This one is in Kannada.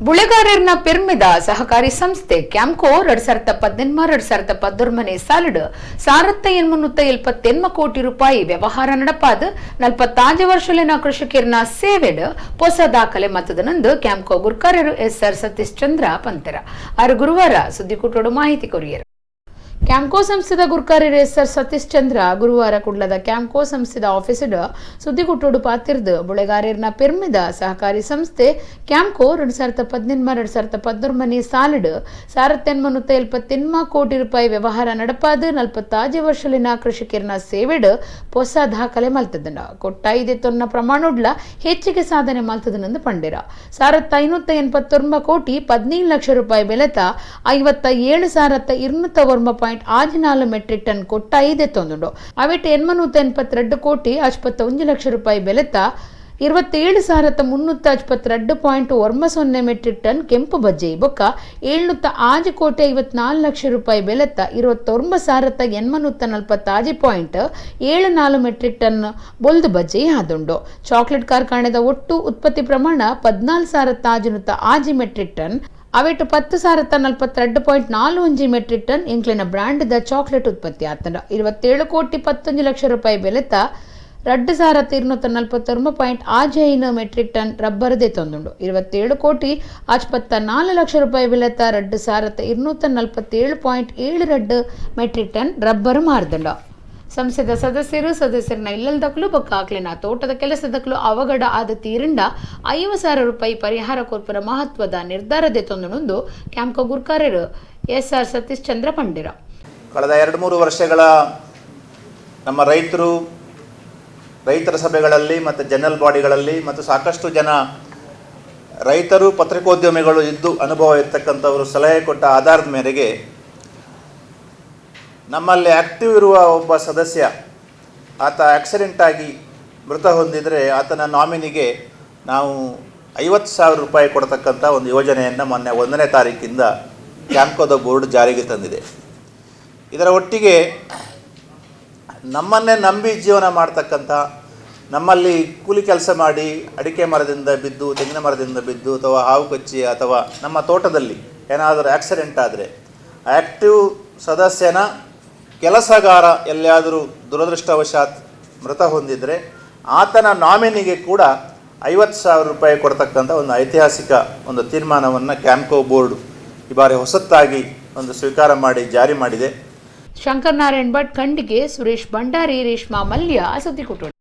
ಬುಳೆಗಾರರ್ನ ಪಿರ್ಮಿದ ಸಹಕಾರಿ ಸಂಸ್ಥೆ ಕ್ಯಾಂಪ್ಕೋ 2018-2019 ಸಾಲಿಡ್ 1878 ಕೋಟಿ ರೂಪಾಯಿ ವ್ಯವಹಾರ ನಡಪಾದ 45 ವರ್ಷಲಿನ ಕೃಷಿಕರ್ನ ಸೇವೆಡ್ ಹೊಸ ದಾಖಲೆ ಮತದನಂದು ಕ್ಯಾಂಪ್ಕೋ ಗುರ್ಕಾರರು ಎಸ್ಆರ್ ಸತೀಶ್ ಚಂದ್ರ ಪಂತೆರ ಆರು ಗುರುವಾರ ಸುದ್ದಿಕೂಟೋಡು ಮಾಹಿತಿ ಕೊರಿಯರು. ಕ್ಯಾಂಪ್ಕೋ ಸಂಸ್ಥೆದ ಗುರ್ಕಾರ್ಯರು ಎಸ್ಆರ್ ಸತೀಶ್ ಚಂದ್ರ ಗುರುವಾರ ಕುಡ್ಲದ ಕ್ಯಾಂಪ್ಕೋ ಸಂಸ್ಥೆದ ಆಫೀಸಡ್ ಸುದ್ದಿಕೂಟೋಡು ಪಾತಿರ್ದು ಬುಳೆಗಾರರ್ನ ಪಿರ್ಮಿದ ಸಹಕಾರಿ ಸಂಸ್ಥೆ ಕ್ಯಾಂಪ್ಕೋ 2018-2019 ಸಾಲಿಡ್ 1878 ಕೋಟಿ ರೂಪಾಯಿ ವ್ಯವಹಾರ ನಡಪಾದ 45 ವರ್ಷಲಿನ ಕೃಷಿಕರ್ನ ಸೇವೆಡ್ ಹೊಸ ದಾಖಲೆ ಮಲ್ತದನ ಕೊಟ್ಟಾಯಿದೆ ತೊನ್ನ ಪ್ರಮಾಣೋಡ್ಲ ಹೆಚ್ಚಿಗೆ ಸಾಧನೆ ಮಲ್ತದನಂದು ಪಂಡಿರ 1589 ಕೋಟಿ 17 ಲಕ್ಷ ರೂಪಾಯಿ ಬೆಲೆತ 57,240 14 ಮೆಟ್ರಿಕ್ ಟನ್ ಕೊಟ್ಟಾಯಿದೆ ತೊಂದುಂಡು ಅವಿಟ್ಟು 882 ಕೋಟಿ 51 ಲಕ್ಷ ರೂಪಾಯಿ ಬೆಲೆತ 27,372.10 ಮೆಟ್ರಿಕ್ ಟನ್ ಕೆಂಪು ಬಜ್ಜೆ ಬೊಕ್ಕ 705 ಕೋಟಿ 54 ಲಕ್ಷ ರೂಪಾಯಿ ಬೆಲೆತ 29,845.74 ಮೆಟ್ರಿಕ್ ಟನ್ ಬೊಲ್ದು ಬಜ್ಜೆ ಆದುಂಡು. ಚಾಕ್ಲೇಟ್ ಕಾರ್ಖಾನೆದ ಒಟ್ಟು ಉತ್ಪತ್ತಿ ಪ್ರಮಾಣ 14,500 ಮೆಟ್ರಿಕ್ ಟನ್ ಅವಿಟ್ಟು 10,042.41 ಮೆಟ್ರಿಕ್ ಟನ್ ಇಂಕ್ಲಿನ ಬ್ರ್ಯಾಂಡ್ ದ ಚಾಕ್ಲೇಟ್ ಉತ್ಪತ್ತಿ ಆತಂಡ 27 ಕೋಟಿ 11 ಲಕ್ಷ ರೂಪಾಯಿ ಬೆಲೆತ 2,249.65 ಮೆಟ್ರಿಕ್ ಟನ್ ರಬ್ಬರ್ದೇ ತೊಂದುಂಡು 27 ಕೋಟಿ 54 ಲಕ್ಷ ರೂಪಾಯಿ ಬೆಲೆತ 2,247.72 ಮೆಟ್ರಿಕ್ ಟನ್ ರಬ್ಬರ್ ಮಾರ್ದಂಡ. ಸಂಸ್ಥೆದ ಸದಸ್ಯರನ್ನ ಇಲ್ಲದಕ್ಕೂ ಬೊಕ್ಕಾಕ್ಲಿನ ತೋಟದ ಕೆಲಸದಕ್ಕೂ ಅವಘಡ ಆದ ತೀರಿಂದ 50,000 ರೂಪಾಯಿ ಪರಿಹಾರ ಕೊರ್ಪುರ ಮಹತ್ವದ ನಿರ್ಧಾರದೆ ತೊಂದನೊಂದು ಕ್ಯಾಂಪ್ಕೋ ಗುರ್ಕಾರ್ಯರು ಎಸ್ಆರ್ ಸತೀಶ್ ಚಂದ್ರ ಪಂಡಿರ. ಕಳೆದ 2-3 ವರ್ಷಗಳ ನಮ್ಮ ರೈತರ ಸಭೆಗಳಲ್ಲಿ ಮತ್ತು ಜನರಲ್ ಬಾಡಿಗಳಲ್ಲಿ ಮತ್ತು ಸಾಕಷ್ಟು ಜನ ರೈತರು ಪತ್ರಿಕೋದ್ಯಮಿಗಳು ಇದ್ದು ಅನುಭವ ಇರ್ತಕ್ಕಂಥವರು ಸಲಹೆ ಕೊಟ್ಟ ಆಧಾರದ ಮೇರೆಗೆ ನಮ್ಮಲ್ಲಿ ಆ್ಯಕ್ಟಿವ್ ಇರುವ ಒಬ್ಬ ಸದಸ್ಯ ಆತ ಆಕ್ಸಿಡೆಂಟಾಗಿ ಮೃತ ಹೊಂದಿದರೆ ಆತನ ನಾಮಿನಿಗೆ ನಾವು 50,000 ರೂಪಾಯಿ ಕೊಡ್ತಕ್ಕಂಥ ಒಂದು ಯೋಜನೆಯನ್ನು ಮೊನ್ನೆ 1ನೇ ತಾರೀಕಿಂದ ಕ್ಯಾಂಪ್ಕೋದ ಬೋರ್ಡ್ ಜಾರಿಗೆ ತಂದಿದೆ. ಇದರ ಒಟ್ಟಿಗೆ ನಮ್ಮನ್ನೇ ನಂಬಿ ಜೀವನ ಮಾಡ್ತಕ್ಕಂಥ ನಮ್ಮಲ್ಲಿ ಕೂಲಿ ಕೆಲಸ ಮಾಡಿ ಅಡಿಕೆ ಮರದಿಂದ ಬಿದ್ದು ತೆಂಗಿನ ಮರದಿಂದ ಬಿದ್ದು ಅಥವಾ ಹಾವು ಕಚ್ಚಿ ಅಥವಾ ನಮ್ಮ ತೋಟದಲ್ಲಿ ಏನಾದರೂ ಆಕ್ಸಿಡೆಂಟ್ ಆದರೆ ಆ್ಯಕ್ಟಿವ್ ಸದಸ್ಯನ ಕೆಲಸಗಾರ ಎಲ್ಲಿಯಾದರೂ ದುರದೃಷ್ಟವಶಾತ್ ಮೃತ ಹೊಂದಿದರೆ ಆತನ ನಾಮಿನಿಗೆ ಕೂಡ 50,000 ರೂಪಾಯಿ ಕೊಡ್ತಕ್ಕಂಥ ಒಂದು ಐತಿಹಾಸಿಕ ಒಂದು ತೀರ್ಮಾನವನ್ನು ಕ್ಯಾಂಪ್ಕೋ ಬೋರ್ಡ್ ಈ ಬಾರಿ ಹೊಸತ್ತಾಗಿ ಒಂದು ಸ್ವೀಕಾರ ಮಾಡಿ ಜಾರಿ ಮಾಡಿದೆ. ಶಂಕರ್ ನಾರಾಯಣ್ ಭಟ್, ಖಂಡಿಗೆ ಸುರೇಶ್ ಭಂಡಾರಿ, ರೇಷ್ಮಾ ಮಲ್ಯ ಸುದ್ದಿಕೂಟೋಡು.